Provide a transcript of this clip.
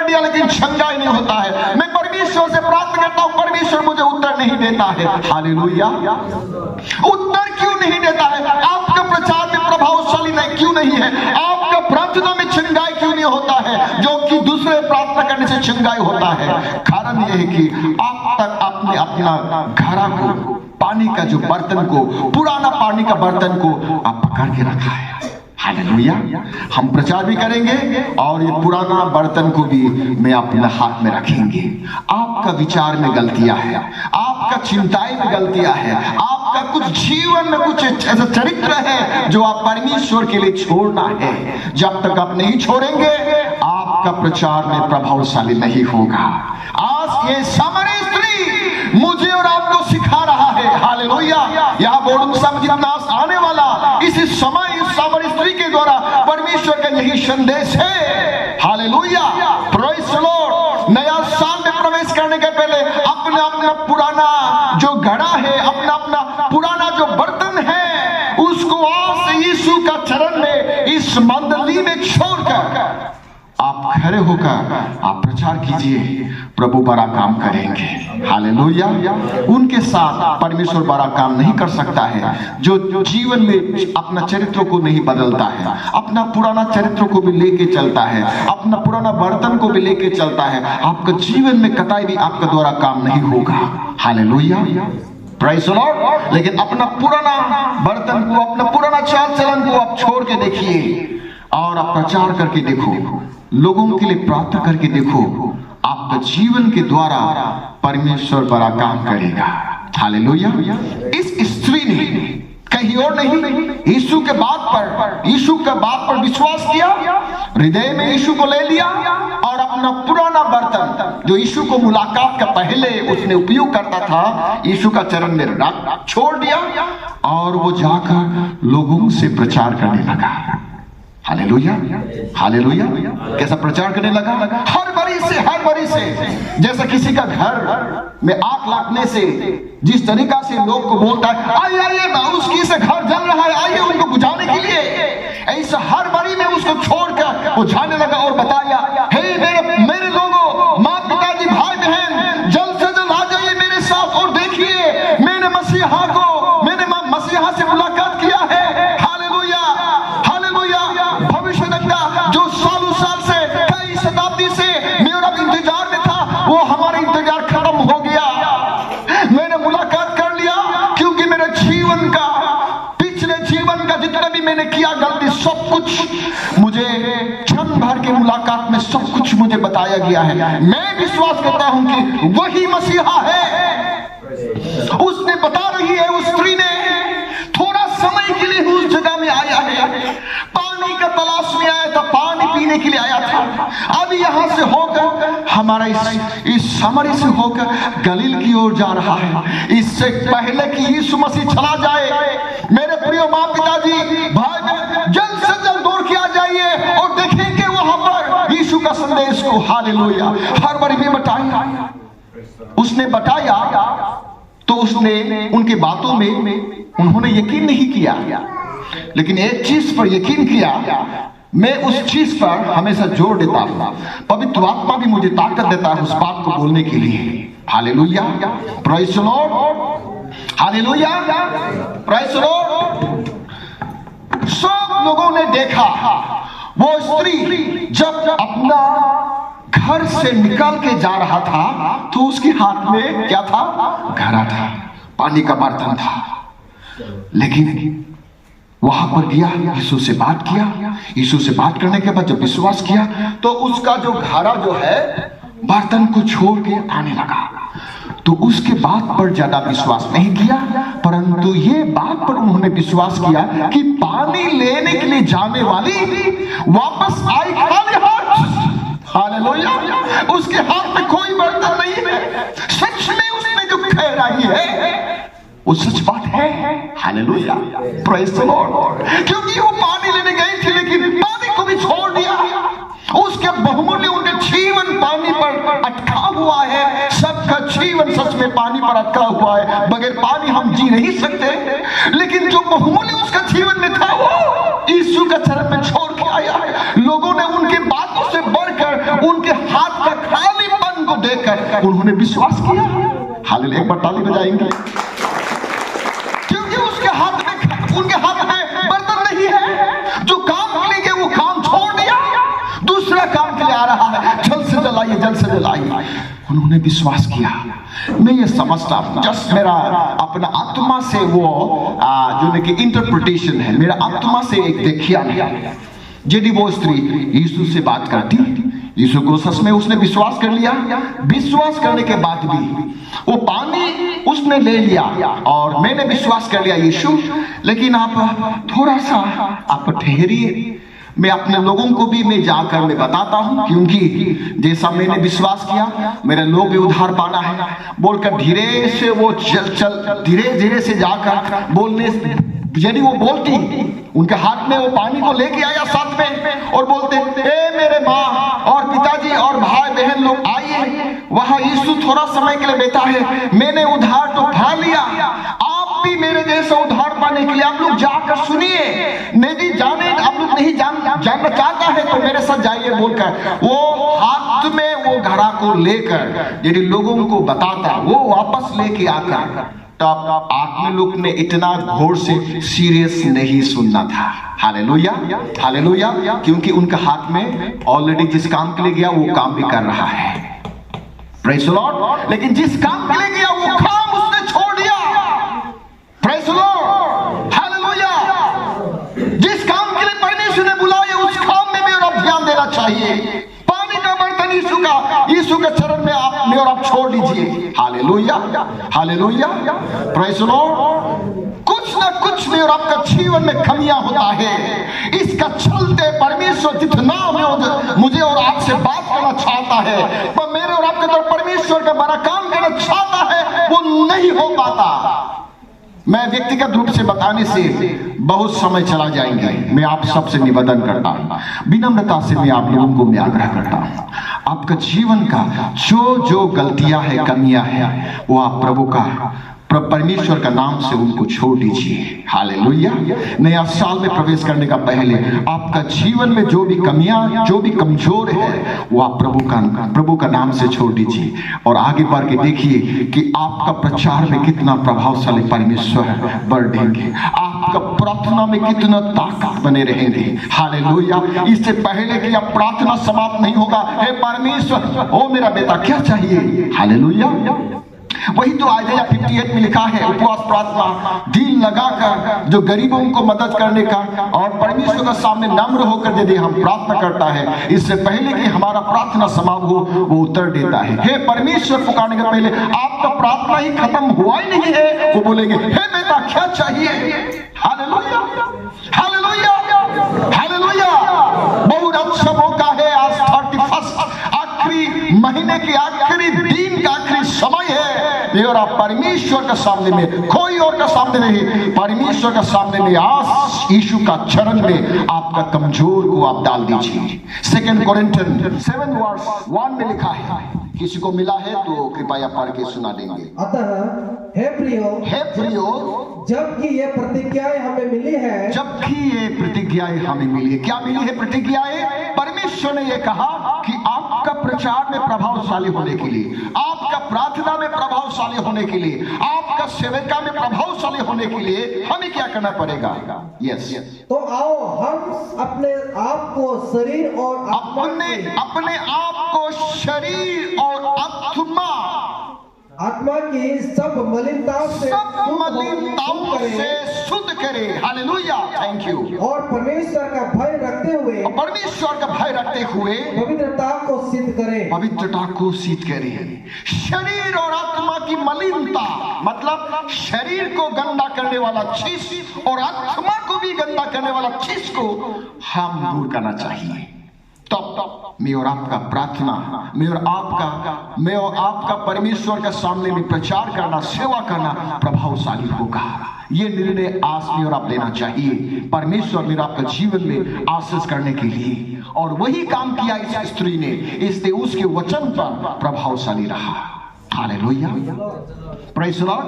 दिया लेकिन चंगाई नहीं होता है। मैं परमेश्वर से प्रार्थना करता हूं, परमेश्वर मुझे उत्तर नहीं देता है। हालेलुया। उत्तर क्यों नहीं देता है? आपका प्रचार में प्रभावशाली नहीं क्यों नहीं है? आपका प्रार्थना में चंगाई क्यों नहीं होता है, जो कि दूसरे प्रार्थना करने से चंगाई होता है? कारण यह है कि आप तक आपने अपना घड़ा को, पानी का जो बर्तन को, पुराना पानी का बर्तन को आप पकड़ के रखा है। हालेलुया। हम प्रचार भी करेंगे और ये पुराना बर्तन को भी मैं अपने हाथ में रखेंगे। आपका विचार में गलतियां है, आपका चिंताएं में गलतियां है, आपका कुछ जीवन में कुछ ऐसा चरित्र है जो आप परमेश्वर के लिए छोड़ना है। जब तक आप नहीं छोड़ेंगे आपका प्रचार में प्रभावशाली नहीं होगा। आज ये सामरी स्त्री मुझे और आपको सिखा रहा है। हालेलुया। यहाँ बोर्ड समझ आने वाला इस समय इस सामरी स्त्री के द्वारा परमेश्वर का यही संदेश है। हालेलुया। Praise the Lord. नया साल में प्रवेश करने के पहले अपना अपना पुराना जो घड़ा है, अपना अपना पुराना जो बर्तन है, उसको आज से यीशु का चरण में इस मंडली में छोड़कर आप खड़े होकर आप प्रचार कीजिए। प्रभु बड़ा काम करेंगे। हालेलुया। उनके साथ परमेश्वर बड़ा काम नहीं कर सकता है जो जीवन में अपना चरित्र को नहीं बदलता है, अपना पुराना चरित्र को भी लेके चलता है, अपना पुराना बर्तन को भी लेके चलता है। आपका जीवन में कतई भी आपका द्वारा काम नहीं होगा। हालेलुया। Praise the Lord. लेकिन अपना पुराना बर्तन को, अपना पुराना चाल चलन को आप छोड़ के देखिए और आप प्रचार करके देखो, लोगों के लिए प्रार्थना करके देखो। आपका जीवन के द्वारा परमेश्वर बड़ा काम करेगा। हालेलुया। इस स्त्री ने कहीं और नहीं, यीशु के बात पर विश्वास किया, हृदय में यीशु को ले लिया और अपना पुराना बर्तन जो यीशु को मुलाकात का पहले उसने उपयोग करता था, यीशु का चरण में रख छोड़ दिया और वो जाकर लोगों से प्रचार करने लगा। हालेलुया। हालेलुया। कैसा प्रचार करने लगा? हर बड़ी से जैसा किसी का घर में आग लगने से जिस तरीका से लोग को बोलता है आइए ना उसकी से घर जल रहा है, आइए उनको बुझाने के लिए, ऐसा हर बड़ी में उसको छोड़कर वो जाने लगा और बताया, हे मेरे लोगों, माँ पिताजी, भाई बहन, जल्द से जल्द आ जाइए मेरे साथ और देखिए मैंने मसीहा से मुलाकात किया है। हालेलुया। हालेलुया। भविष्यवक्ता जो सालों साल से, कई शताब्दी से मेरा इंतजार में था, वो हमारा इंतजार खत्म हो गया। मैंने मुलाकात कर लिया क्योंकि मेरे जीवन का, पिछले जीवन का जितना भी मैंने किया गलती, सब कुछ मुझे क्षण भर की मुलाकात में सब कुछ मुझे बताया गया है। मैं विश्वास करता हूं कि वही मसीहा है। उसने बता रही है, उस स्त्री ने थोड़ा समय के लिए उस जगह में आया है, पानी का तलाश में आया था, पानी पीने के लिए आया था। अब यहां से होकर हमारा इस सामरी से होकर गलील की ओर जा रहा है। इससे पहले कि यीशु मसीह चला जाए, मेरे प्रिय माँ पिताजी, भाई बहन, जल्द से जल्द दौड़ के आ जाइए और देखेंगे वहां पर यीशु का संदेश को। हालेलुया। हर बार भी बताया, उसने बताया तो उसने उनके बातों में उन्होंने यकीन नहीं किया, लेकिन एक चीज पर यकीन किया। मैं उस चीज पर हमेशा जोर देता हूं, पवित्र आत्मा भी मुझे ताकत देता है उस बात को बोलने के लिए। Hallelujah. Praise the Lord. Hallelujah. Praise the Lord. सब लोगों ने देखा वो स्त्री जब अपना घर से निकल के जा रहा था तो उसके हाथ में क्या था? घड़ा था, पानी का बर्तन था। लेकिन वहां पर गया, यीशु से बात किया। यीशु से बात करने के बाद जब विश्वास किया तो उसका जो घड़ा जो है बर्तन को छोड़ के आने लगा। तो उसके बात पर ज्यादा विश्वास नहीं किया, परंतु ये बात पर उन्होंने विश्वास किया कि पानी लेने के लिए जाने वाली वापस आई खाली हाथ। हालेलुया। उसके हाथ में कोई बर्तन नहीं है। सच में उसने जो कह रही है वो सच बात है। हालेलुया। Praise the Lord. क्योंकि वो पानी लेने गई थी लेकिन पानी को भी छोड़ दिया। उसके बहुमूल्य उनके जीवन पानी पर अटका हुआ है। सबका जीवन सच में पानी पर अटका हुआ है। बगैर पानी हम जी नहीं सकते, लेकिन जो बहुमूल्य उसका जीवन में था वो यीशु का चरण में छोड़ के आया है। लोगों ने उनके बातों से बढ़कर उनके हाथ लेकर उन्होंने विश्वास किया। हालेलुया, एक बार ताली बजाएंगे। क्योंकि उसके हाथ में, उनके हाथ में बर्तन नहीं है। जो काम के लिए गए वो काम छोड़ दिया, दूसरा काम के लिए आ रहा है, जल्द से जल्द आइए, जल्द से जल्द आइए। उन्होंने विश्वास किया। मैं ये समझता हूँ, जस्ट मेरा अपना आत्मा से वो जो कि इंटरप्रिटेशन है, मेरा आत्मा से एक देखिया है। यदि वो स्त्री यीशु से बात करती, यीशु को सच में उसने विश्वास कर लिया, विश्वास करने के बाद भी वो पानी उसने ले लिया और मैंने विश्वास कर लिया यीशु, लेकिन आप थोड़ा सा आप ठहरिए, मैं अपने लोगों को भी मैं जाकर मैं बताता हूं, क्योंकि जैसा मैंने विश्वास किया मेरे लोग भी उद्धार पाना है बोलकर धीरे से वो चल धीरे धीरे से जाकर बोलने, यदि वो बोलती, उनके हाथ में वो पानी को लेके आया साथ में और बोलते, ए मेरे माँ और पिताजी और भाई बहन लोग आइए, वहां यीशु थोड़ा समय के लिए बैठा है, मैंने उद्धार तो पा लिया, आप भी मेरे जैसा उद्धार पाने के लिए आप लोग जाकर सुनिए, नहीं जाने आप लोग नहीं जानना चाहता है तो मेरे साथ जाइए बोलकर वो हाथ में वो घड़ा को लेकर यदि लोगों को बताता, वो वापस लेके आकर, तब आदमी लोग ने इतना घोर से सीरियस नहीं सुनना था। हालेलुया, हालेलुया, क्योंकि उनके हाथ में ऑलरेडी जिस काम के लिए गया वो काम भी कर रहा है। Praise the Lord. लेकिन जिस काम के लिए गया वो काम उसने छोड़ दिया। Praise the Lord, hallelujah. जिस काम के लिए परमेश्वर ने बुलाया उस काम में मेरा ध्यान देना चाहिए। पानी का बर्तन यीशु के चरण में आप में और आप छोड़ दीजिए। Hallelujah, hallelujah, praise the Lord. कुछ ना कुछ में और आपका जीवन में कमियां होता है, इसका चलते परमेश्वर जितना मुझे और आपसे बात करना चाहता है, पर मेरे और आपके तरफ परमेश्वर का बड़ा काम करना चाहता है, वो नहीं हो पाता। मैं व्यक्तिगत रूप से बताने से बहुत समय चला जाएंगे। मैं आप सबसे निवेदन करता हूं, विनम्रता से मैं आप लोगों को मैं आग्रह करता हूं, आपका जीवन का जो गलतियां है, कमियां है, वो आप प्रभु का परमेश्वर का नाम से उनको छोड़ दीजिए। हालेलुया। नया साल में प्रवेश करने का पहले आपका जीवन में जो भी कमियां, जो भी कमजोर है, वो आप प्रभु का नाम से छोड़ दीजिए और आगे बढ़ के देखिए कि आपका प्रचार में कितना प्रभावशाली परमेश्वर बढ़ेंगे, आपका प्रार्थना में कितना ताकत बने रहेंगे। हालेलुया। इससे पहले कि आप प्रार्थना समाप्त नहीं होगा, हे परमेश्वर, ओ मेरा बेटा क्या चाहिए। हालेलुया। वही तो आयशा 58 में लिखा है, उपवास प्रार्थना, दिल लगाकर जो गरीबों को मदद करने का और परमेश्वर के सामने नम्र होकर यदि हम प्रार्थना करता है, इससे पहले कि हमारा प्रार्थना समाप्त हो वो उत्तर देता है। हे परमेश्वर पुकारने के पहले आपका प्रार्थना ही खत्म हुआ ही नहीं है, वो बोलेंगे हे बेटा क्या चाहिए। Hallelujah, hallelujah, hallelujah. बहुत अच्छा मौका है, आज 31 आखिरी महीने की आखिरी दिन का आखिरी समय है और आप परमेश्वर के सामने में, कोई और का सामने नहीं, परमेश्वर के सामने में आज यीशु का चरण में आपका कमजोर को आप डाल दीजिए। 2 कोरिन्थियन 7:1 में लिखा है, किसी को मिला है तो कृपया पढ़ के सुना देंगे। अतः हे प्रियो, जबकि ये प्रतिज्ञाएं हमें मिली है, क्या मिली है प्रतिज्ञाएं? परमेश्वर ने यह कहा कि आपका प्रचार में प्रभावशाली होने के लिए, आपका प्रार्थना में प्रभावशाली होने के लिए, आपका सेवका में प्रभावशाली होने के लिए हमें क्या करना पड़ेगा? यस। तो आओ हम अपने आप को शरीर और अपने आप को शरीर और आत्मा की सब मलिनताओं से शुद्ध करे। Hallelujah, thank you. और परमेश्वर का भय रखते हुए पवित्रता को सिद्ध करे। शरीर और आत्मा की मलिनता मतलब शरीर को गंदा करने वाला चीज और आत्मा को भी गंदा करने वाला चीज को हम दूर करना चाहिए। तब मैं और आपका प्रार्थना, मैं और आपका परमेश्वर के सामने में प्रचार करना, सेवा करना प्रभावशाली होगा। ये निर्णय आज में और आप लेना चाहिए। परमेश्वर मेरा आपका जीवन में आशीष करने के लिए, और वही काम किया इस स्त्री ने, इसलिए उसके वचन पर प्रभावशाली रहा। Hallelujah, praise the Lord.